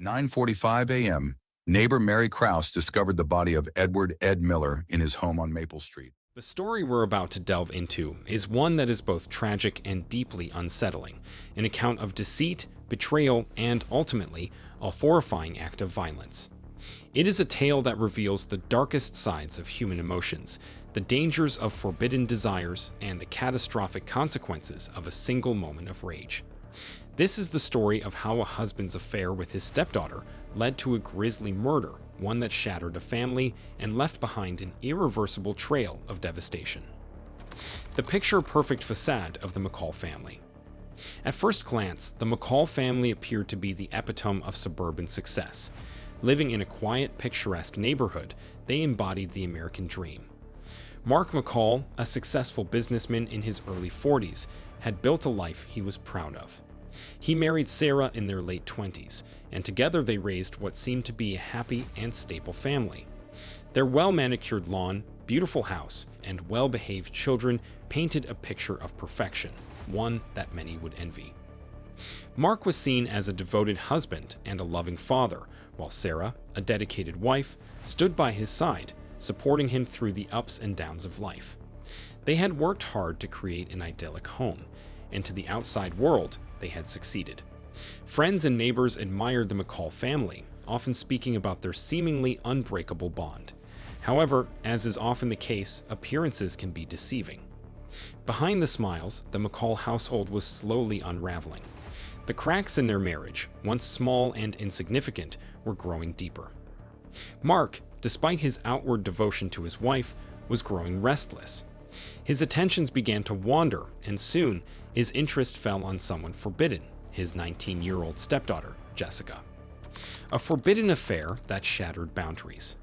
9:45 a.m., neighbor Mary Krause discovered the body of Edward Ed Miller in his home on Maple Street. The story we're about to delve into is one that is both tragic and deeply unsettling, an account of deceit, betrayal, and ultimately, a horrifying act of violence. It is a tale that reveals the darkest sides of human emotions, the dangers of forbidden desires, and the catastrophic consequences of a single moment of rage. This is the story of how a husband's affair with his stepdaughter led to a grisly murder, one that shattered a family and left behind an irreversible trail of devastation. The picture-perfect facade of the McCall family. At first glance, the McCall family appeared to be the epitome of suburban success. Living in a quiet, picturesque neighborhood, they embodied the American dream. Mark McCall, a successful businessman in his early 40s, had built a life he was proud of. He married Sarah in their late 20s, and together they raised what seemed to be a happy and stable family. Their well-manicured lawn, beautiful house, and well-behaved children painted a picture of perfection, one that many would envy. Mark was seen as a devoted husband and a loving father, while Sarah, a dedicated wife, stood by his side, supporting him through the ups and downs of life. They had worked hard to create an idyllic home, and to the outside world, they had succeeded. Friends and neighbors admired the McCall family, often speaking about their seemingly unbreakable bond. However, as is often the case, appearances can be deceiving. Behind the smiles, the McCall household was slowly unraveling. The cracks in their marriage, once small and insignificant, were growing deeper. Mark, despite his outward devotion to his wife, was growing restless. His attentions began to wander, and soon, his interest fell on someone forbidden, his 19-year-old stepdaughter, Jessica. A forbidden affair that shattered boundaries.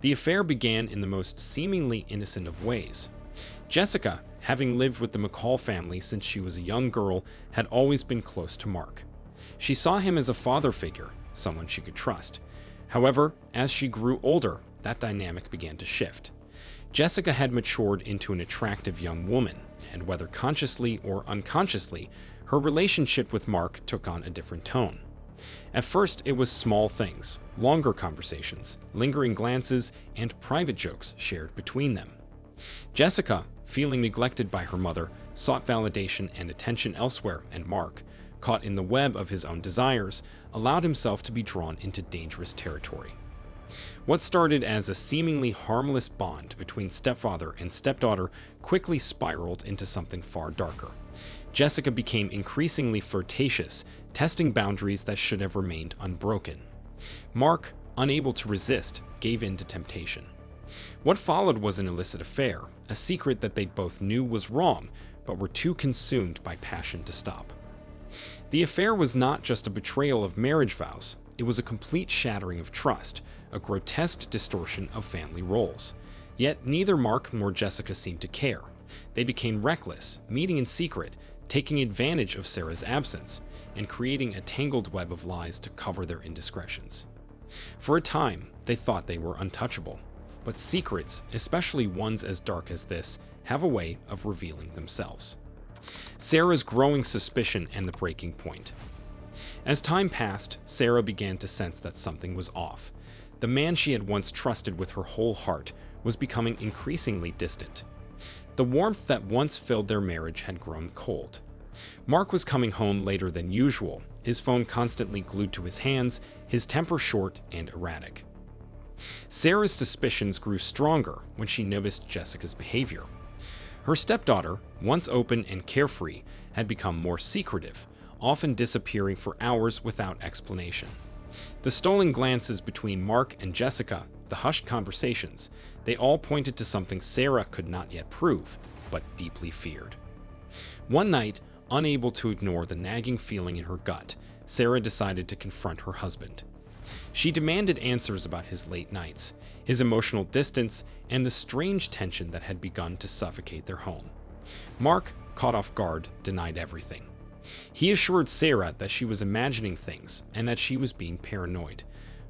The affair began in the most seemingly innocent of ways. Jessica, having lived with the McCall family since she was a young girl, had always been close to Mark. She saw him as a father figure, someone she could trust. However, as she grew older, that dynamic began to shift. Jessica had matured into an attractive young woman, and whether consciously or unconsciously, her relationship with Mark took on a different tone. At first, it was small things, longer conversations, lingering glances, and private jokes shared between them. Jessica, feeling neglected by her mother, sought validation and attention elsewhere, and Mark, caught in the web of his own desires, allowed himself to be drawn into dangerous territory. What started as a seemingly harmless bond between stepfather and stepdaughter quickly spiraled into something far darker. Jessica became increasingly flirtatious, testing boundaries that should have remained unbroken. Mark, unable to resist, gave in to temptation. What followed was an illicit affair, a secret that they both knew was wrong, but were too consumed by passion to stop. The affair was not just a betrayal of marriage vows, it was a complete shattering of trust, a grotesque distortion of family roles. Yet neither Mark nor Jessica seemed to care. They became reckless, meeting in secret, taking advantage of Sarah's absence, and creating a tangled web of lies to cover their indiscretions. For a time, they thought they were untouchable. But secrets, especially ones as dark as this, have a way of revealing themselves. Sarah's growing suspicion and the breaking point. As time passed, Sarah began to sense that something was off. The man she had once trusted with her whole heart was becoming increasingly distant. The warmth that once filled their marriage had grown cold. Mark was coming home later than usual, his phone constantly glued to his hands, his temper short and erratic. Sarah's suspicions grew stronger when she noticed Jessica's behavior. Her stepdaughter, once open and carefree, had become more secretive, often disappearing for hours without explanation. The stolen glances between Mark and Jessica, the hushed conversations, they all pointed to something Sarah could not yet prove, but deeply feared. One night, unable to ignore the nagging feeling in her gut, Sarah decided to confront her husband. She demanded answers about his late nights, his emotional distance, and the strange tension that had begun to suffocate their home. Mark, caught off guard, denied everything. He assured Sarah that she was imagining things and that she was being paranoid,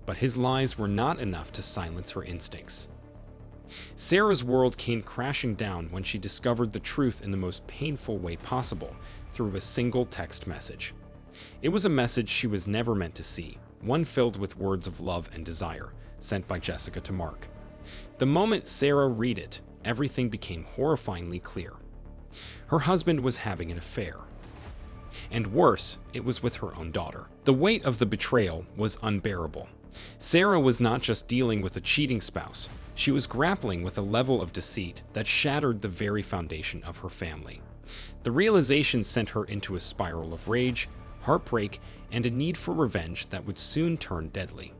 but his lies were not enough to silence her instincts. Sarah's world came crashing down when she discovered the truth in the most painful way possible, through a single text message. It was a message she was never meant to see, one filled with words of love and desire, sent by Jessica to Mark. The moment Sarah read it, everything became horrifyingly clear. Her husband was having an affair. And worse, it was with her own daughter. The weight of the betrayal was unbearable. Sarah was not just dealing with a cheating spouse, she was grappling with a level of deceit that shattered the very foundation of her family. The realization sent her into a spiral of rage, heartbreak, and a need for revenge that would soon turn deadly.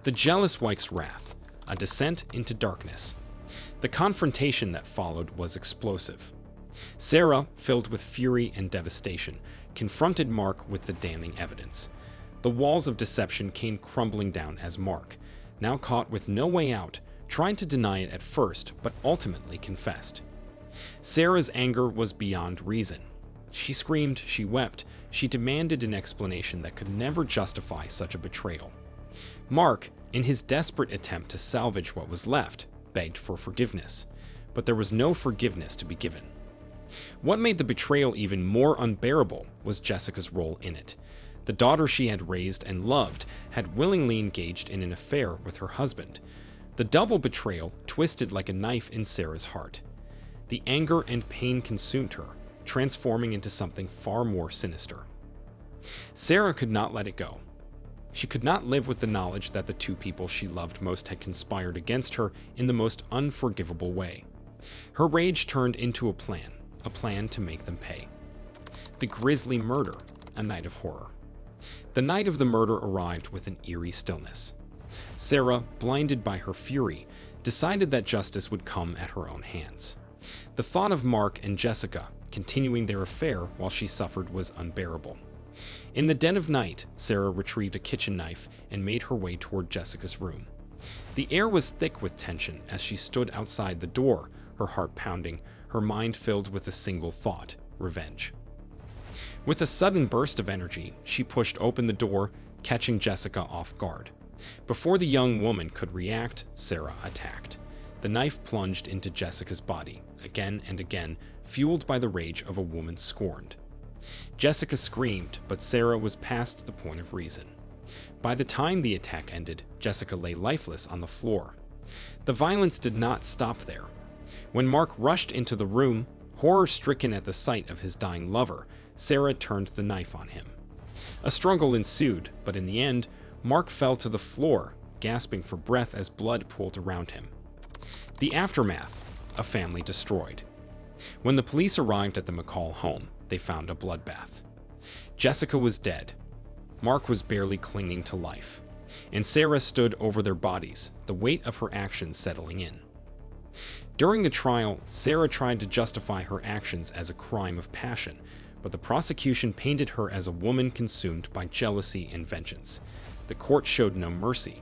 The jealous wife's wrath, a descent into darkness. The confrontation that followed was explosive. Sarah, filled with fury and devastation, confronted Mark with the damning evidence. The walls of deception came crumbling down as Mark, now caught with no way out, tried to deny it at first, but ultimately confessed. Sarah's anger was beyond reason. She screamed, she wept, she demanded an explanation that could never justify such a betrayal. Mark, in his desperate attempt to salvage what was left, begged for forgiveness, but there was no forgiveness to be given. What made the betrayal even more unbearable was Jessica's role in it. The daughter she had raised and loved had willingly engaged in an affair with her husband. The double betrayal twisted like a knife in Sarah's heart. The anger and pain consumed her, transforming into something far more sinister. Sarah could not let it go. She could not live with the knowledge that the two people she loved most had conspired against her in the most unforgivable way. Her rage turned into a plan to make them pay. The Grisly Murder, a night of horror. The night of the murder arrived with an eerie stillness. Sarah, blinded by her fury, decided that justice would come at her own hands. The thought of Mark and Jessica continuing their affair while she suffered was unbearable. In the dead of night, Sarah retrieved a kitchen knife and made her way toward Jessica's room. The air was thick with tension as she stood outside the door, her heart pounding, her mind filled with a single thought: revenge. With a sudden burst of energy, she pushed open the door, catching Jessica off guard. Before the young woman could react, Sarah attacked. The knife plunged into Jessica's body, again and again, fueled by the rage of a woman scorned. Jessica screamed, but Sarah was past the point of reason. By the time the attack ended, Jessica lay lifeless on the floor. The violence did not stop there. When Mark rushed into the room, horror-stricken at the sight of his dying lover, Sarah turned the knife on him. A struggle ensued, but in the end, Mark fell to the floor, gasping for breath as blood pooled around him. The aftermath: a family destroyed. When the police arrived at the McCall home, they found a bloodbath. Jessica was dead. Mark was barely clinging to life, and Sarah stood over their bodies, the weight of her actions settling in. During the trial, Sarah tried to justify her actions as a crime of passion, but the prosecution painted her as a woman consumed by jealousy and vengeance. The court showed no mercy.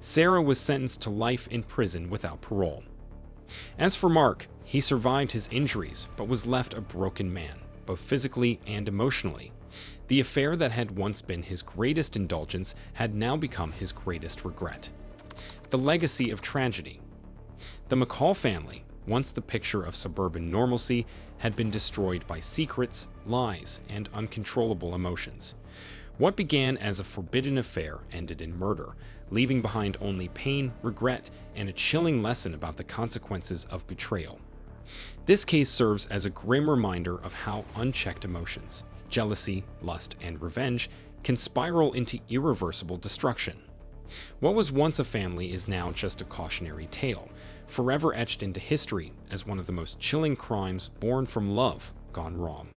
Sarah was sentenced to life in prison without parole. As for Mark, he survived his injuries, but was left a broken man, both physically and emotionally. The affair that had once been his greatest indulgence had now become his greatest regret. The legacy of tragedy. The McCall family, once the picture of suburban normalcy, had been destroyed by secrets, lies, and uncontrollable emotions. What began as a forbidden affair ended in murder, leaving behind only pain, regret, and a chilling lesson about the consequences of betrayal. This case serves as a grim reminder of how unchecked emotions, jealousy, lust, and revenge can spiral into irreversible destruction. What was once a family is now just a cautionary tale, forever etched into history as one of the most chilling crimes born from love gone wrong.